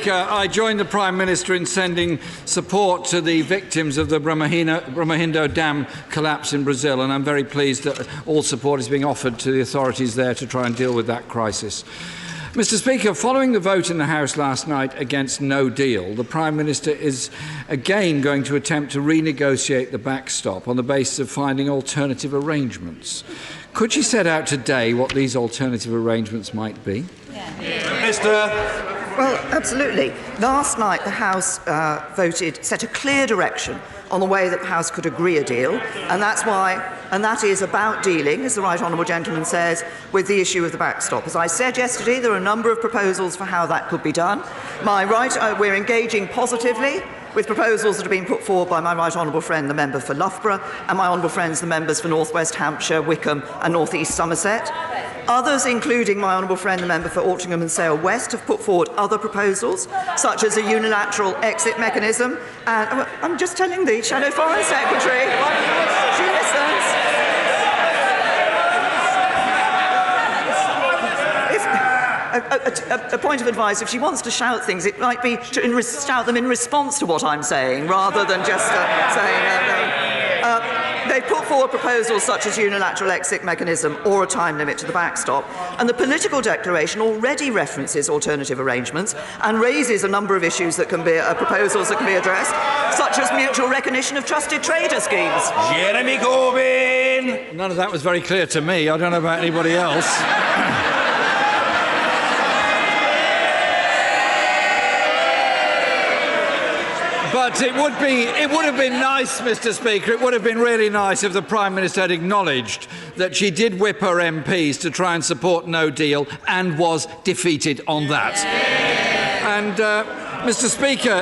Speaker, I join the Prime Minister in sending support to the victims of the Brumadinho Dam collapse in Brazil, and I'm very pleased that all support is being offered to the authorities there to try and deal with that crisis. Mr. Speaker, following the vote in the House last night against no deal, the Prime Minister is again going to attempt to renegotiate the backstop on the basis of finding alternative arrangements. Could she set out today what these alternative arrangements might be? Minister. Well, absolutely. Last night the House set a clear direction on the way that the House could agree a deal, and that is about dealing, as the Right Honourable Gentleman says, with the issue of the backstop. As I said yesterday, there are a number of proposals for how that could be done. We're engaging positively with proposals that have been put forward by my right honourable friend, the member for Loughborough, and my honourable friends, the members for North West Hampshire, Wickham and North East Somerset. Others, including my honourable friend, the member for Altrincham and Sale West, have put forward other proposals, such as a unilateral exit mechanism. And I'm just telling the Shadow Foreign Secretary, she listens. A point of advice, if she wants to shout things, it might be to shout them in response to what I'm saying, rather than just saying... They put forward proposals such as unilateral exit mechanism or a time limit to the backstop, and the political declaration already references alternative arrangements and raises a number of issues that can be proposals that can be addressed, such as mutual recognition of trusted trader schemes. Jeremy Corbyn. None of that was very clear to me. I don't know about anybody else. But it would have been nice, Mr. Speaker, it would have been really nice if the Prime Minister had acknowledged that she did whip her MPs to try and support no deal and was defeated on that. And, Mr. Speaker,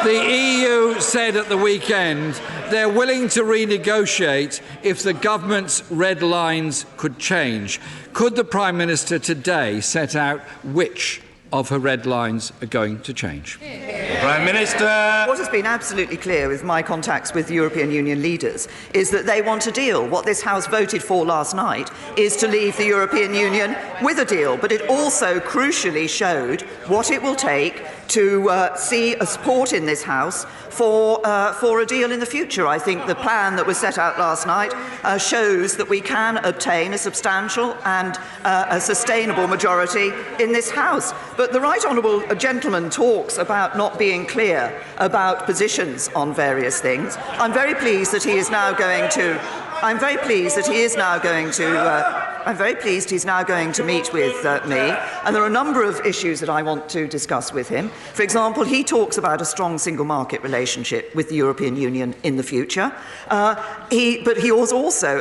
the EU said at the weekend they're willing to renegotiate if the government's red lines could change. Could the Prime Minister today set out which of her red lines are going to change? Prime Minister. What has been absolutely clear with my contacts with European Union leaders is that they want a deal. What this House voted for last night is to leave the European Union with a deal, but it also crucially showed what it will take to see a support in this House for a deal in the future. I think the plan that was set out last night shows that we can obtain a substantial and a sustainable majority in this House. But the Right Honourable Gentleman talks about not being clear about positions on various things. I'm very pleased that he is now going to meet with me, and there are a number of issues that I want to discuss with him. For example, he talks about a strong single market relationship with the European Union in the future. But he also,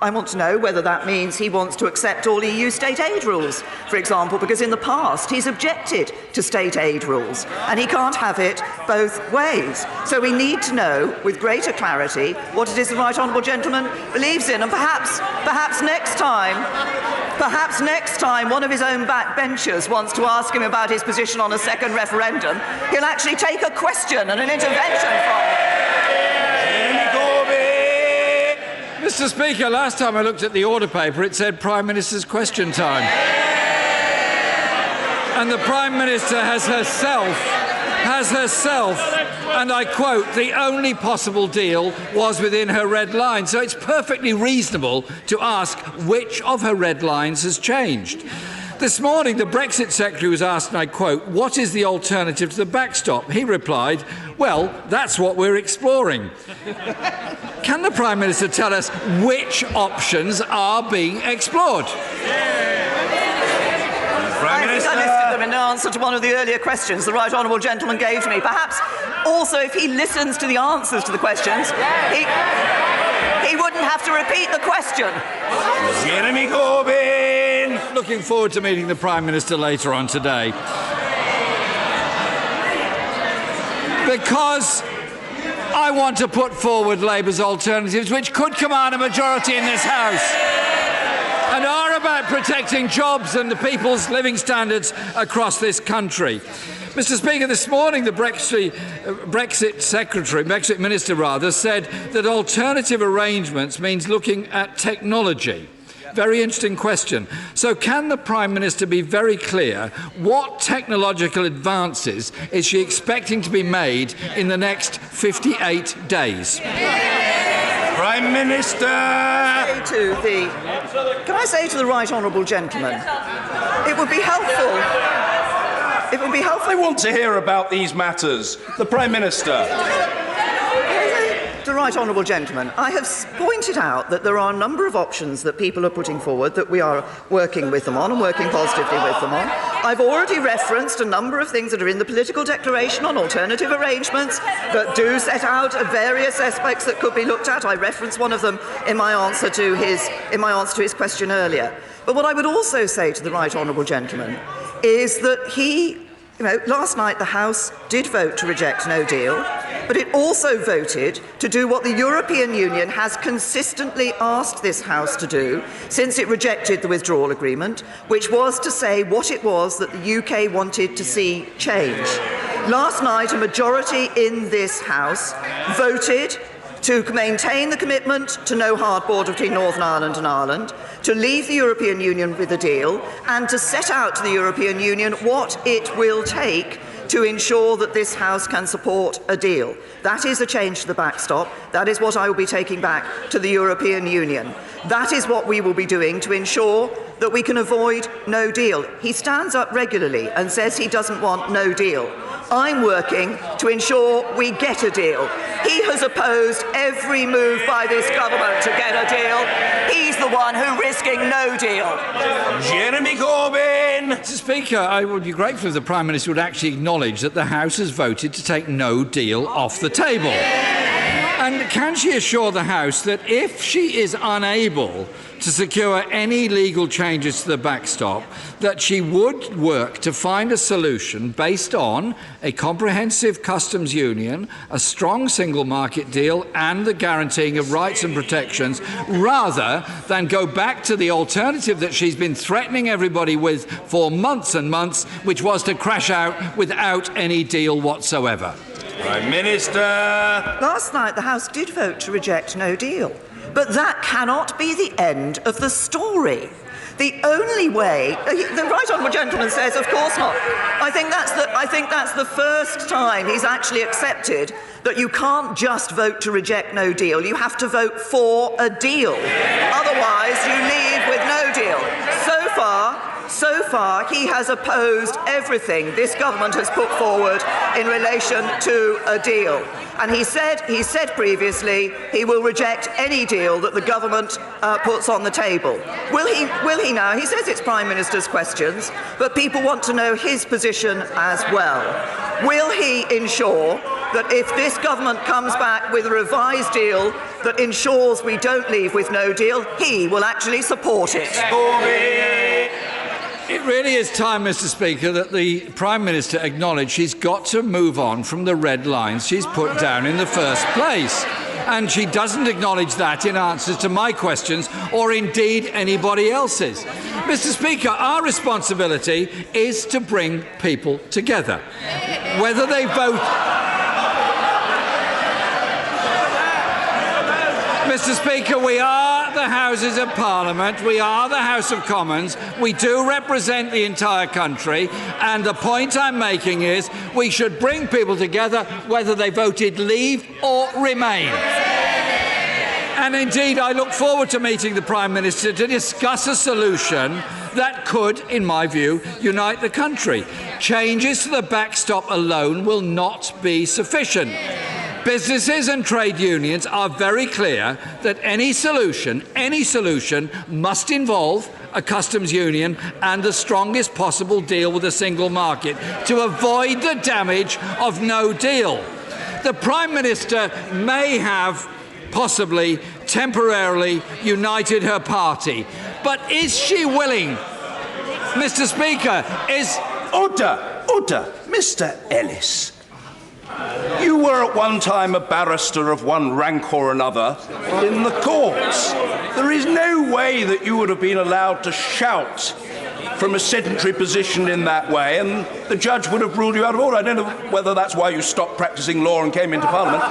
I want to know whether that means he wants to accept all EU state aid rules, for example, because in the past he's objected to state aid rules, and he can't have it both ways. So we need to know with greater clarity what it is the Right Honourable Gentleman believes in, and perhaps next time one of his own backbenchers wants to ask him about his position on a second referendum, he'll actually take a question and an intervention from him. Mr. Speaker, last time I looked at the order paper, it said Prime Minister's question time. And the Prime Minister has herself, and I quote, the only possible deal was within her red line. So it's perfectly reasonable to ask which of her red lines has changed. This morning, the Brexit Secretary was asked, and I quote, what is the alternative to the backstop? He replied, well, that's what we're exploring. Can the Prime Minister tell us which options are being explored? I listed them in answer to one of the earlier questions the Right Honourable Gentleman gave to me. Perhaps also, if he listens to the answers to the questions, he wouldn't have to repeat the question. Jeremy Corbyn. Looking forward to meeting the Prime Minister later on today. Because I want to put forward Labour's alternatives which could command a majority in this House and are about protecting jobs and the people's living standards across this country. Mr. Speaker, this morning the Brexit Minister said that alternative arrangements means looking at technology. Very interesting question. So can the Prime Minister be very clear what technological advances is she expecting to be made in the next 58 days? Prime Minister. Can I say to the right honourable gentleman, it would be helpful. It would be helpful. I want to hear about these matters. The Prime Minister. The right honourable gentleman, I have pointed out that there are a number of options that people are putting forward that we are working with them on and working positively with them on. I've already referenced a number of things that are in the political declaration on alternative arrangements that do set out various aspects that could be looked at. I referenced one of them in my answer to his question earlier. But what I would also say to the right honourable gentleman is that last night the House did vote to reject no deal, but it also voted to do what the European Union has consistently asked this House to do since it rejected the withdrawal agreement, which was to say what it was that the UK wanted to see change. Last night, a majority in this House voted to maintain the commitment to no hard border between Northern Ireland and Ireland, to leave the European Union with a deal, and to set out to the European Union what it will take to ensure that this House can support a deal. That is a change to the backstop. That is what I will be taking back to the European Union. That is what we will be doing to ensure that we can avoid no deal. He stands up regularly and says he doesn't want no deal. I'm working to ensure we get a deal. He has opposed every move by this government to get a deal. He's the one who's risking no deal. Jeremy Corbyn. Mr. Speaker, I would be grateful if the Prime Minister would actually acknowledge that the House has voted to take no deal off the table. And can she assure the House that if she is unable to secure any legal changes to the backstop, that she would work to find a solution based on a comprehensive customs union, a strong single market deal and the guaranteeing of rights and protections, rather than go back to the alternative that she's been threatening everybody with for months and months, which was to crash out without any deal whatsoever? Prime Minister. Last night the House did vote to reject no deal, but that cannot be the end of the story. The only way, the right honourable gentleman says, of course not. I think that's the first time he's actually accepted that you can't just vote to reject no deal. You have to vote for a deal. Otherwise, you leave with no deal. So far, he has opposed everything this government has put forward in relation to a deal. And he said previously he will reject any deal that the government puts on the table. Will he now? He says it's Prime Minister's questions, but people want to know his position as well. Will he ensure that if this government comes back with a revised deal that ensures we don't leave with no deal, he will actually support it? It really is time, Mr. Speaker, that the Prime Minister acknowledge she's got to move on from the red lines she's put down in the first place. And she doesn't acknowledge that in answers to my questions or indeed anybody else's. Mr. Speaker, our responsibility is to bring people together. Whether they vote... Mr. Speaker, we are the Houses of Parliament, we are the House of Commons, we do represent the entire country, and the point I'm making is we should bring people together whether they voted leave or remain. And indeed, I look forward to meeting the Prime Minister to discuss a solution that could, in my view, unite the country. Changes to the backstop alone will not be sufficient. Businesses and trade unions are very clear that any solution must involve a customs union and the strongest possible deal with a single market to avoid the damage of no deal. The Prime Minister may have possibly temporarily united her party, but is she willing, Mr. Speaker, Order, Mr. Ellis. You were at one time a barrister of one rank or another in the courts. There is no way that you would have been allowed to shout from a sedentary position in that way, and the judge would have ruled you out of order. I don't know whether that's why you stopped practising law and came into Parliament.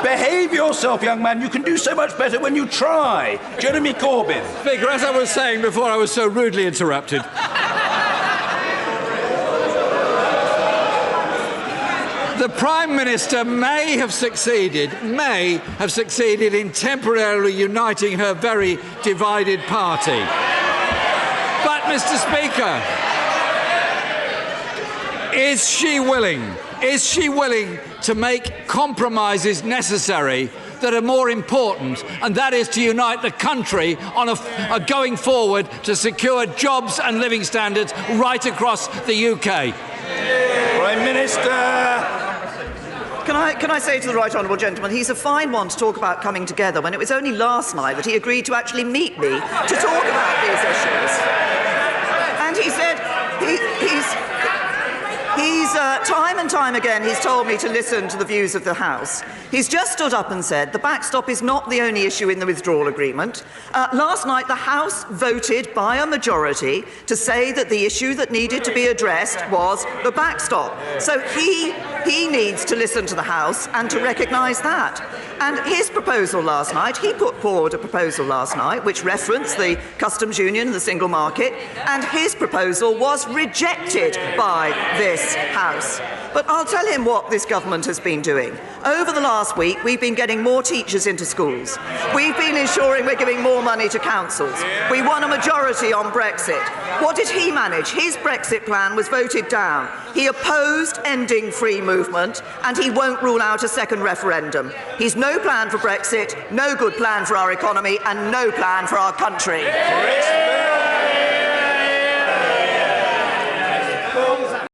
Behave yourself, young man. You can do so much better when you try. Jeremy Corbyn. Speaker, as I was saying before, I was so rudely interrupted. The Prime Minister may have succeeded in temporarily uniting her very divided party. But, Mr. Speaker, is she willing to make compromises necessary that are more important, and that is to unite the country on a going forward to secure jobs and living standards right across the UK? Prime Minister. Can I say to the right honourable gentleman, he's a fine one to talk about coming together when it was only last night that he agreed to actually meet me to talk about these issues. And he said he's time and time again he's told me to listen to the views of the House. He's just stood up and said the backstop is not the only issue in the withdrawal agreement. Last night the House voted by a majority to say that the issue that needed to be addressed was the backstop. So he needs to listen to the House and to recognise that. And his proposal last night, he put forward a proposal last night which referenced the customs union and the single market, and his proposal was rejected by this House. But I'll tell him what this government has been doing. Over the last week, we've been getting more teachers into schools. We've been ensuring we're giving more money to councils. We won a majority on Brexit. What did he manage? His Brexit plan was voted down. He opposed ending free movement, and he won't rule out a second referendum. He's no plan for Brexit, no good plan for our economy, and no plan for our country.